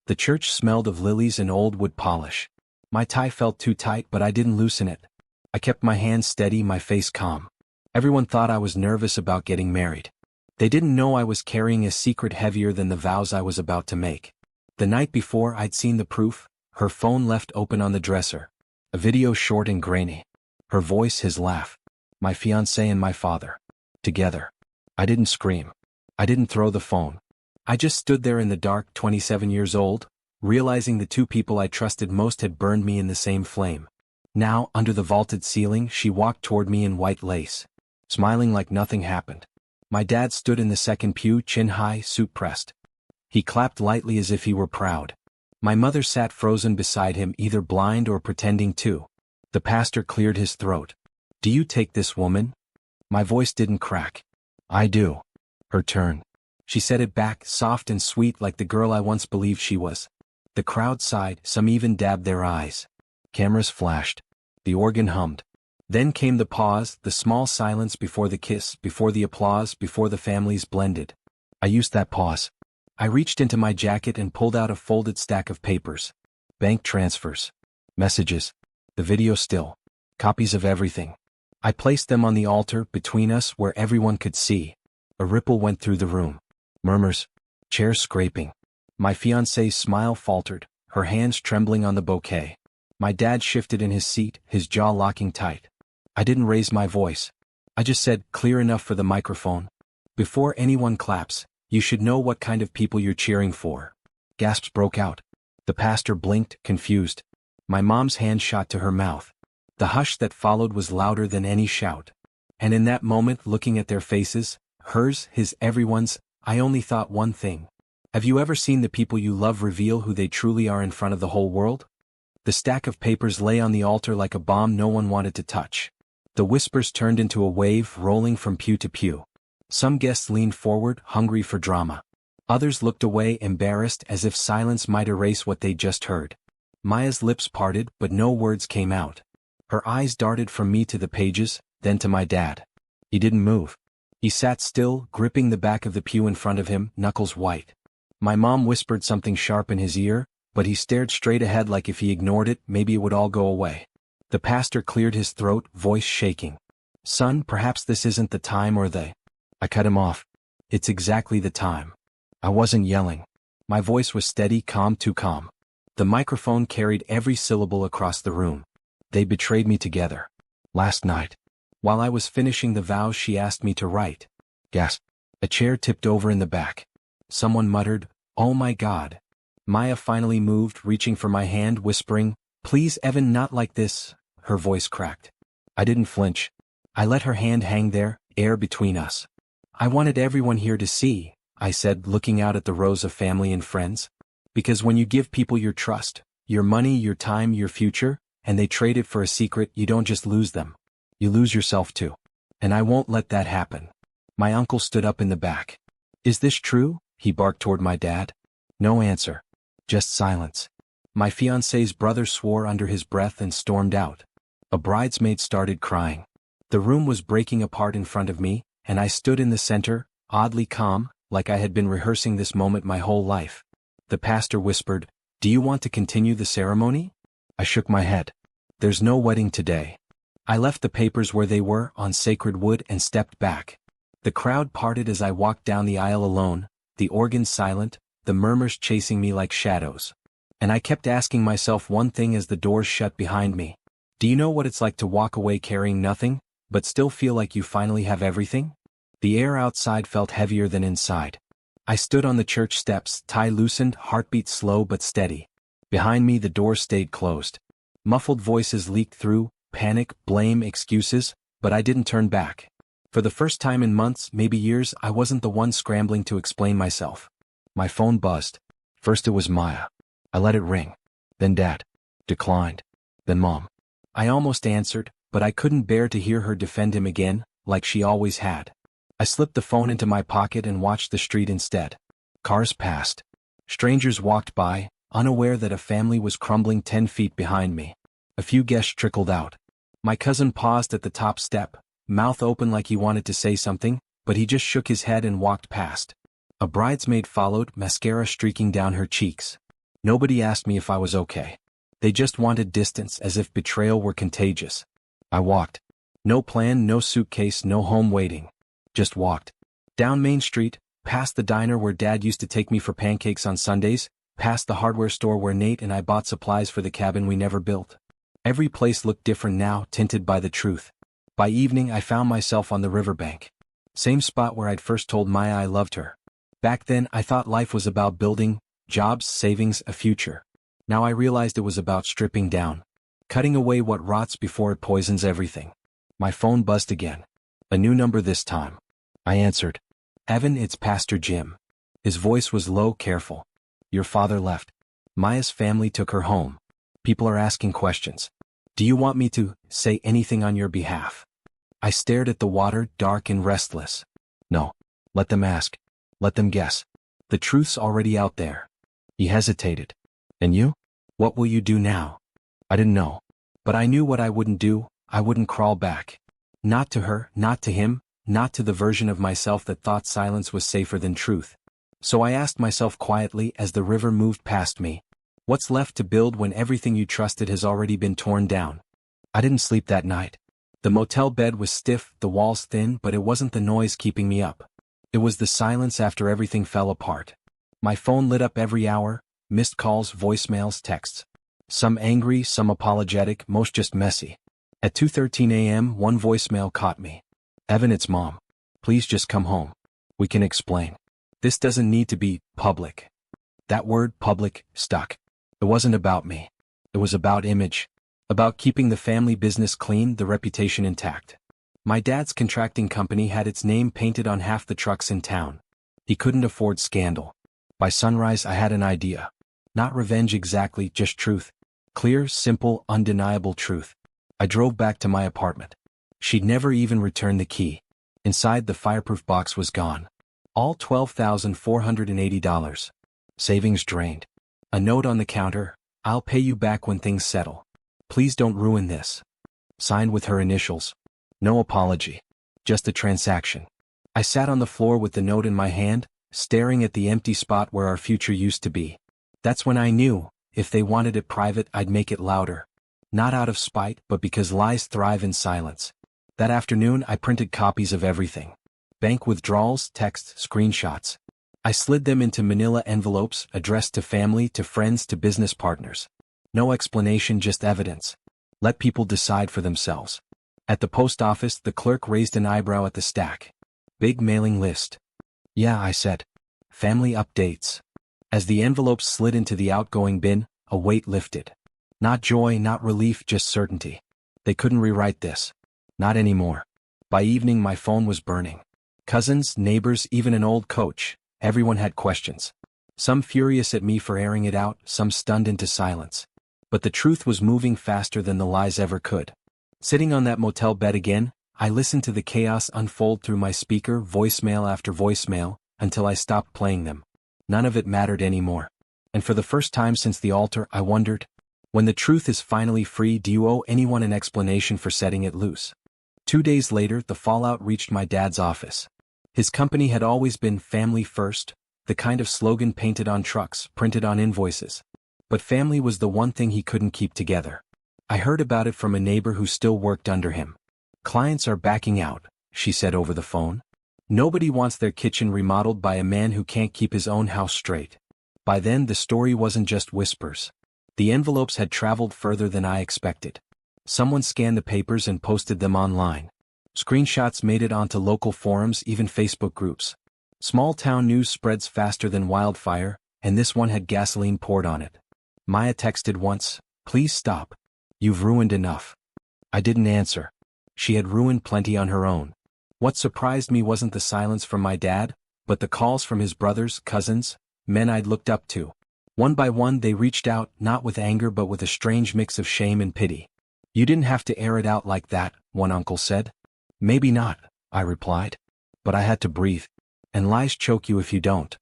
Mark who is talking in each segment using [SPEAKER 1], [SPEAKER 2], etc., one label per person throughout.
[SPEAKER 1] The church smelled of lilies and old wood polish. My tie felt too tight, but I didn't loosen it. I kept my hands steady, my face calm. Everyone thought I was nervous about getting married. They didn't know I was carrying a secret heavier than the vows I was about to make. The night before, I'd seen the proof, her phone left open on the dresser. A video short and grainy. Her voice, his laugh. My fiancé and my father. Together. I didn't scream. I didn't throw the phone. I just stood there in the dark, 27 years old, realizing the two people I trusted most had burned me in the same flame. Now, under the vaulted ceiling, she walked toward me in white lace, smiling like nothing happened. My dad stood in the second pew, chin high, suit pressed. He clapped lightly as if he were proud. My mother sat frozen beside him, either blind or pretending to. The pastor cleared his throat. "Do you take this woman?" My voice didn't crack. "I do." Her turn. She said it back, soft and sweet like the girl I once believed she was. The crowd sighed, some even dabbed their eyes. Cameras flashed. The organ hummed. Then came the pause, the small silence before the kiss, before the applause, before the families blended. I used that pause. I reached into my jacket and pulled out a folded stack of papers. Bank transfers. Messages. The video still. Copies of everything. I placed them on the altar between us where everyone could see. A ripple went through the room. Murmurs. Chairs scraping. My fiancée's smile faltered, her hands trembling on the bouquet. My dad shifted in his seat, his jaw locking tight. I didn't raise my voice. I just said, clear enough for the microphone. "Before anyone claps, you should know what kind of people you're cheering for." Gasps broke out. The pastor blinked, confused. My mom's hand shot to her mouth. The hush that followed was louder than any shout. And in that moment, looking at their faces, hers, his, everyone's, I only thought one thing. Have you ever seen the people you love reveal who they truly are in front of the whole world? The stack of papers lay on the altar like a bomb no one wanted to touch. The whispers turned into a wave, rolling from pew to pew. Some guests leaned forward, hungry for drama. Others looked away, embarrassed, as if silence might erase what they'd just heard. Maya's lips parted, but no words came out. Her eyes darted from me to the pages, then to my dad. He didn't move. He sat still, gripping the back of the pew in front of him, knuckles white. My mom whispered something sharp in his ear, but he stared straight ahead like if he ignored it, maybe it would all go away. The pastor cleared his throat, voice shaking. "Son, perhaps this isn't the time or the—" I cut him off. "It's exactly the time." I wasn't yelling. My voice was steady, calm, too calm. The microphone carried every syllable across the room. They betrayed me together. Last night. While I was finishing the vows she asked me to write. Gasp. A chair tipped over in the back. Someone muttered, "Oh my God." Maya finally moved, reaching for my hand, whispering, "Please, Evan, not like this." Her voice cracked. I didn't flinch. I let her hand hang there, air between us. "I wanted everyone here to see," I said, looking out at the rows of family and friends. "Because when you give people your trust, your money, your time, your future, and they trade it for a secret, you don't just lose them. You lose yourself too. And I won't let that happen." My uncle stood up in the back. "Is this true?" He barked toward my dad. No answer. Just silence. My fiancé's brother swore under his breath and stormed out. A bridesmaid started crying. The room was breaking apart in front of me, and I stood in the center, oddly calm, like I had been rehearsing this moment my whole life. The pastor whispered, "Do you want to continue the ceremony?" I shook my head. "There's no wedding today." I left the papers where they were, on sacred wood, and stepped back. The crowd parted as I walked down the aisle alone, the organ silent, the murmurs chasing me like shadows. And I kept asking myself one thing as the doors shut behind me. Do you know what it's like to walk away carrying nothing, but still feel like you finally have everything? The air outside felt heavier than inside. I stood on the church steps, tie loosened, heartbeat slow but steady. Behind me the door stayed closed. Muffled voices leaked through, panic, blame, excuses, but I didn't turn back. For the first time in months, maybe years, I wasn't the one scrambling to explain myself. My phone buzzed. First it was Maya. I let it ring. Then Dad. Declined. Then Mom. I almost answered, but I couldn't bear to hear her defend him again, like she always had. I slipped the phone into my pocket and watched the street instead. Cars passed. Strangers walked by, unaware that a family was crumbling 10 feet behind me. A few guests trickled out. My cousin paused at the top step, mouth open like he wanted to say something, but he just shook his head and walked past. A bridesmaid followed, mascara streaking down her cheeks. Nobody asked me if I was okay. They just wanted distance, as if betrayal were contagious. I walked. No plan, no suitcase, no home waiting. Just walked. Down Main Street, past the diner where Dad used to take me for pancakes on Sundays, past the hardware store where Nate and I bought supplies for the cabin we never built. Every place looked different now, tinted by the truth. By evening I found myself on the riverbank. Same spot where I'd first told Maya I loved her. Back then I thought life was about building, jobs, savings, a future. Now I realized it was about stripping down. Cutting away what rots before it poisons everything. My phone buzzed again. A new number this time. I answered. Evan, it's Pastor Jim. His voice was low, careful. Your father left. Maya's family took her home. People are asking questions. Do you want me to say anything on your behalf? I stared at the water, dark and restless. No. Let them ask. Let them guess. The truth's already out there. He hesitated. And you? What will you do now? I didn't know. But I knew what I wouldn't do. I wouldn't crawl back. Not to her, not to him, not to the version of myself that thought silence was safer than truth. So I asked myself quietly as the river moved past me. What's left to build when everything you trusted has already been torn down? I didn't sleep that night. The motel bed was stiff, the walls thin, but it wasn't the noise keeping me up. It was the silence after everything fell apart. My phone lit up every hour, missed calls, voicemails, texts. Some angry, some apologetic, most just messy. At 2:13 a.m., one voicemail caught me. Evan, it's Mom. Please just come home. We can explain. This doesn't need to be public. That word, public, stuck. It wasn't about me. It was about image. About keeping the family business clean, the reputation intact. My dad's contracting company had its name painted on half the trucks in town. He couldn't afford scandal. By sunrise I had an idea. Not revenge exactly, just truth. Clear, simple, undeniable truth. I drove back to my apartment. She'd never even returned the key. Inside, the fireproof box was gone. All $12,480. Savings drained. A note on the counter, I'll pay you back when things settle. Please don't ruin this. Signed with her initials. No apology. Just a transaction. I sat on the floor with the note in my hand, staring at the empty spot where our future used to be. That's when I knew, if they wanted it private, I'd make it louder. Not out of spite, but because lies thrive in silence. That afternoon I printed copies of everything. Bank withdrawals, texts, screenshots. I slid them into manila envelopes, addressed to family, to friends, to business partners. No explanation, just evidence. Let people decide for themselves. At the post office, the clerk raised an eyebrow at the stack. Big mailing list. Yeah, I said. Family updates. As the envelopes slid into the outgoing bin, a weight lifted. Not joy, not relief, just certainty. They couldn't rewrite this. Not anymore. By evening my phone was burning. Cousins, neighbors, even an old coach. Everyone had questions. Some furious at me for airing it out, some stunned into silence. But the truth was moving faster than the lies ever could. Sitting on that motel bed again, I listened to the chaos unfold through my speaker, voicemail after voicemail, until I stopped playing them. None of it mattered anymore. And for the first time since the altar, I wondered, when the truth is finally free, do you owe anyone an explanation for setting it loose? 2 days later, the fallout reached my dad's office. His company had always been family first, the kind of slogan painted on trucks, printed on invoices. But family was the one thing he couldn't keep together. I heard about it from a neighbor who still worked under him. Clients are backing out, she said over the phone. Nobody wants their kitchen remodeled by a man who can't keep his own house straight. By then the story wasn't just whispers. The envelopes had traveled further than I expected. Someone scanned the papers and posted them online. Screenshots made it onto local forums, even Facebook groups. Small-town news spreads faster than wildfire, and this one had gasoline poured on it. Maya texted once, "Please stop. You've ruined enough." I didn't answer. She had ruined plenty on her own. What surprised me wasn't the silence from my dad, but the calls from his brothers, cousins, men I'd looked up to. One by one they reached out, not with anger but with a strange mix of shame and pity. "You didn't have to air it out like that," one uncle said. "Maybe not," I replied. "But I had to breathe. And lies choke you if you don't."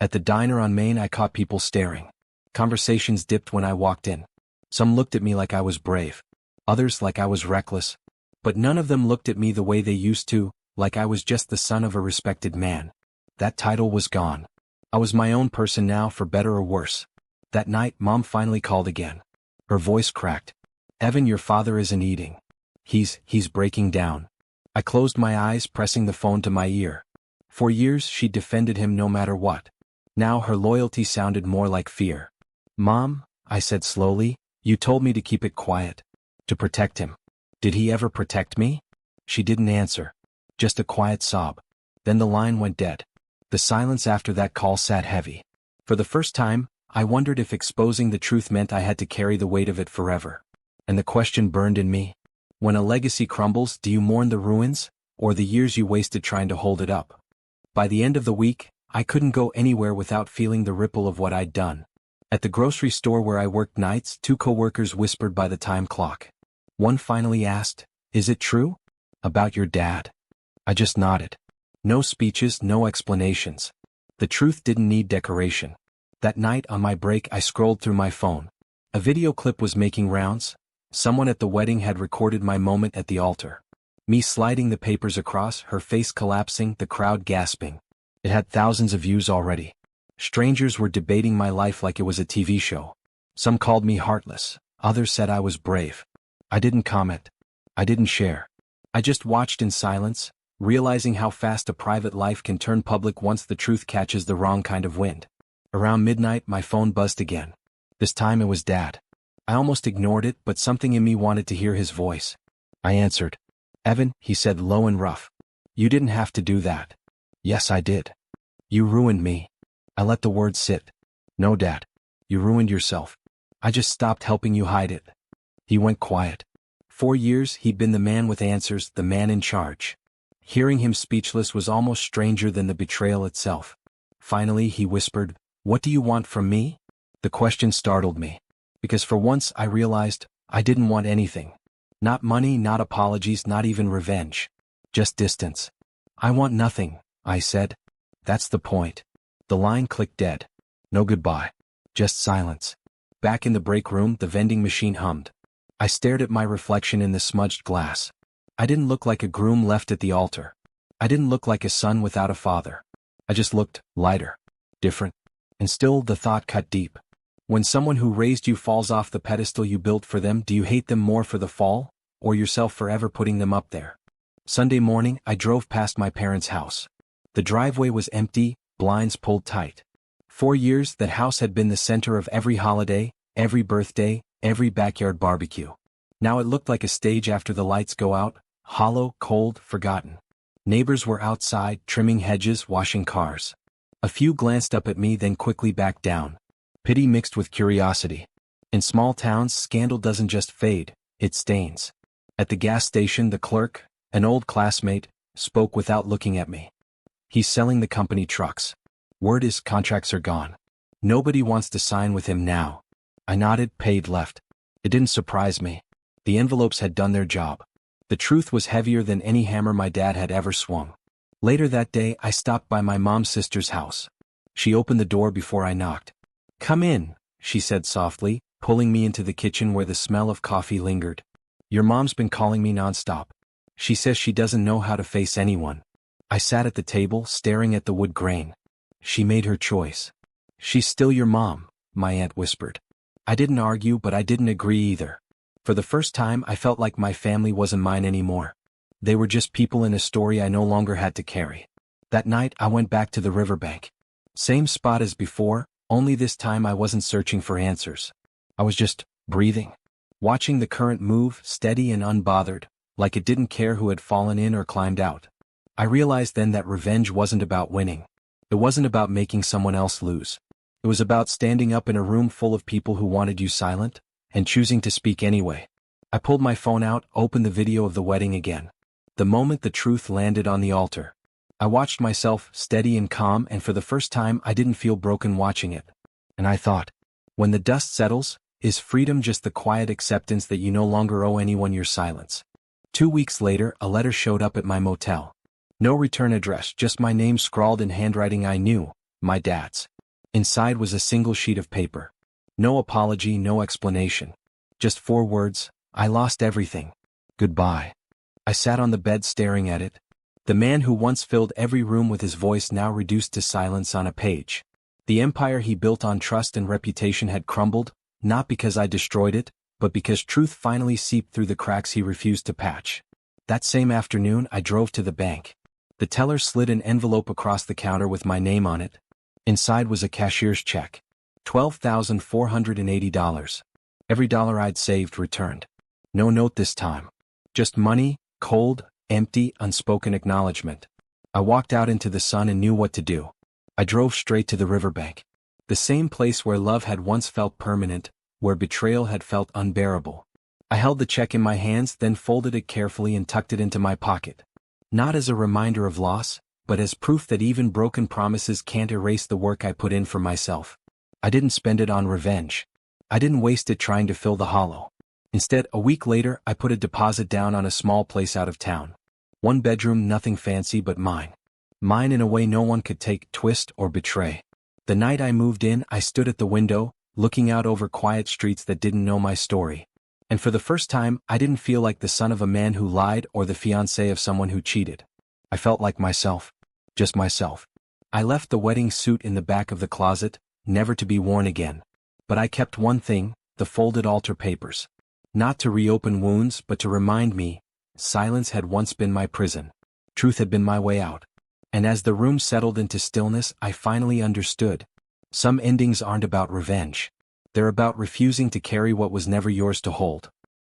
[SPEAKER 1] At the diner on Main I caught people staring. Conversations dipped when I walked in. Some looked at me like I was brave. Others like I was reckless. But none of them looked at me the way they used to, like I was just the son of a respected man. That title was gone. I was my own person now, for better or worse. That night, Mom finally called again. Her voice cracked. "Evan, your father isn't eating. He's breaking down." I closed my eyes, pressing the phone to my ear. For years, she'd defended him no matter what. Now her loyalty sounded more like fear. "Mom," I said slowly, "you told me to keep it quiet. To protect him. Did he ever protect me?" She didn't answer. Just a quiet sob. Then the line went dead. The silence after that call sat heavy. For the first time, I wondered if exposing the truth meant I had to carry the weight of it forever. And the question burned in me. When a legacy crumbles, do you mourn the ruins, or the years you wasted trying to hold it up? By the end of the week, I couldn't go anywhere without feeling the ripple of what I'd done. At the grocery store where I worked nights, two coworkers whispered by the time clock. One finally asked, "Is it true? About your dad?" I just nodded. No speeches, no explanations. The truth didn't need decoration. That night on my break, I scrolled through my phone. A video clip was making rounds. Someone at the wedding had recorded my moment at the altar. Me sliding the papers across, her face collapsing, the crowd gasping. It had thousands of views already. Strangers were debating my life like it was a TV show. Some called me heartless. Others said I was brave. I didn't comment. I didn't share. I just watched in silence, realizing how fast a private life can turn public once the truth catches the wrong kind of wind. Around midnight, my phone buzzed again. This time it was Dad. I almost ignored it, but something in me wanted to hear his voice. I answered. "Evan," he said low and rough. "You didn't have to do that." "Yes, I did. You ruined me." I let the words sit. "No, Dad. You ruined yourself. I just stopped helping you hide it." He went quiet. 4 years, he'd been the man with answers, the man in charge. Hearing him speechless was almost stranger than the betrayal itself. Finally, he whispered, "What do you want from me?" The question startled me. Because for once I realized I didn't want anything. Not money, not apologies, not even revenge. Just distance. "I want nothing," I said. "That's the point." The line clicked dead. No goodbye. Just silence. Back in the break room, the vending machine hummed. I stared at my reflection in the smudged glass. I didn't look like a groom left at the altar. I didn't look like a son without a father. I just looked lighter. Different. And still the thought cut deep. When someone who raised you falls off the pedestal you built for them, do you hate them more for the fall, or yourself for ever putting them up there? Sunday morning, I drove past my parents' house. The driveway was empty, blinds pulled tight. 4 years, that house had been the center of every holiday, every birthday, every backyard barbecue. Now it looked like a stage after the lights go out, hollow, cold, forgotten. Neighbors were outside, trimming hedges, washing cars. A few glanced up at me, then quickly back down. Pity mixed with curiosity. In small towns, scandal doesn't just fade, it stains. At the gas station, the clerk, an old classmate, spoke without looking at me. "He's selling the company trucks. Word is contracts are gone. Nobody wants to sign with him now." I nodded, paid, left. It didn't surprise me. The envelopes had done their job. The truth was heavier than any hammer my dad had ever swung. Later that day, I stopped by my mom's sister's house. She opened the door before I knocked. "Come in," she said softly, pulling me into the kitchen where the smell of coffee lingered. "Your mom's been calling me nonstop. She says she doesn't know how to face anyone." I sat at the table, staring at the wood grain. "She made her choice." "She's still your mom," my aunt whispered. I didn't argue, but I didn't agree either. For the first time, I felt like my family wasn't mine anymore. They were just people in a story I no longer had to carry. That night, I went back to the riverbank. Same spot as before, only this time I wasn't searching for answers. I was just breathing. Watching the current move, steady and unbothered, like it didn't care who had fallen in or climbed out. I realized then that revenge wasn't about winning. It wasn't about making someone else lose. It was about standing up in a room full of people who wanted you silent, and choosing to speak anyway. I pulled my phone out, opened the video of the wedding again. The moment the truth landed on the altar, I watched myself, steady and calm, and for the first time I didn't feel broken watching it. And I thought, when the dust settles, is freedom just the quiet acceptance that you no longer owe anyone your silence? 2 weeks later, a letter showed up at my motel. No return address, just my name scrawled in handwriting I knew, my dad's. Inside was a single sheet of paper. No apology, no explanation. Just 4 words, "I lost everything. Goodbye." I sat on the bed staring at it. The man who once filled every room with his voice now reduced to silence on a page. The empire he built on trust and reputation had crumbled, not because I destroyed it, but because truth finally seeped through the cracks he refused to patch. That same afternoon I drove to the bank. The teller slid an envelope across the counter with my name on it. Inside was a cashier's check. $12,480. Every dollar I'd saved returned. No note this time. Just money, cold, empty, unspoken acknowledgement. I walked out into the sun and knew what to do. I drove straight to the riverbank. The same place where love had once felt permanent, where betrayal had felt unbearable. I held the check in my hands, then folded it carefully and tucked it into my pocket. Not as a reminder of loss, but as proof that even broken promises can't erase the work I put in for myself. I didn't spend it on revenge. I didn't waste it trying to fill the hollow. Instead, a week later, I put a deposit down on a small place out of town. 1 bedroom, nothing fancy but mine. Mine in a way no one could take, twist, or betray. The night I moved in, I stood at the window, looking out over quiet streets that didn't know my story. And for the first time, I didn't feel like the son of a man who lied or the fiancé of someone who cheated. I felt like myself. Just myself. I left the wedding suit in the back of the closet, never to be worn again. But I kept one thing, the folded altar papers. Not to reopen wounds, but to remind me, silence had once been my prison. Truth had been my way out. And as the room settled into stillness, I finally understood. Some endings aren't about revenge. They're about refusing to carry what was never yours to hold.